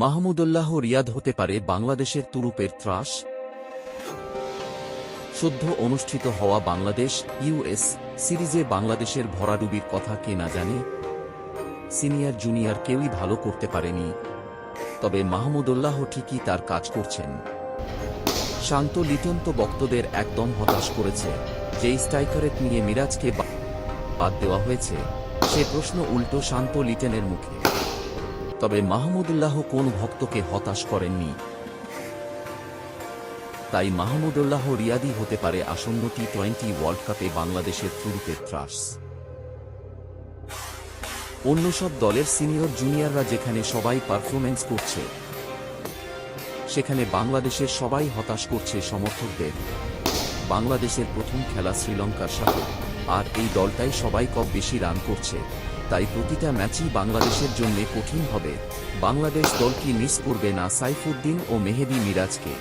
মাহমুদুল্লাহ রিয়াদ হতে পারে বাংলাদেশের তুরুপের ত্রাস। সদ্য অনুষ্ঠিত হওয়া বাংলাদেশ ইউএস সিরিজে বাংলাদেশের ভরাডুবির কথা কে না জানে। সিনিয়র জুনিয়র কেউই ভালো করতে পারেনি, তবে মাহমুদুল্লাহ ঠিকই তার কাজ করছেন। শান্ত লিটন তো বক্তদের একদম হতাশ করেছে। যেই স্ট্রাইকারের নিয়ে মিরাজকে বাদ দেওয়া হয়েছে, সে প্রশ্ন উল্টো শান্ত লিটনের মুখে। তবে মাহমুদুল্লাহ কোন ভক্তকে হতাশ করেননি। তাই মাহমুদুল্লাহ রিয়াদি হতে পারে আসন্ন টি-20 ওয়ার্ল্ড কাপে বাংলাদেশের তুরুপের ত্রাস। অন্য সব দলের সিনিয়র জুনিয়ররা যেখানে সবাই পারফরম্যান্স করছে, সেখানে বাংলাদেশের সবাই হতাশ করছে সমর্থকদের। বাংলাদেশের প্রথম খেলা শ্রীলঙ্কার সাথে, আর এই দলটাই সবাই কম বেশি রান করছে, তাই প্রতিটা ম্যাচই বাংলাদেশের জন্য কঠিন হবে। বাংলাদেশ দল কি মিস করবে না সাইফুদ্দিন ও মেহেদী মিরাজকে?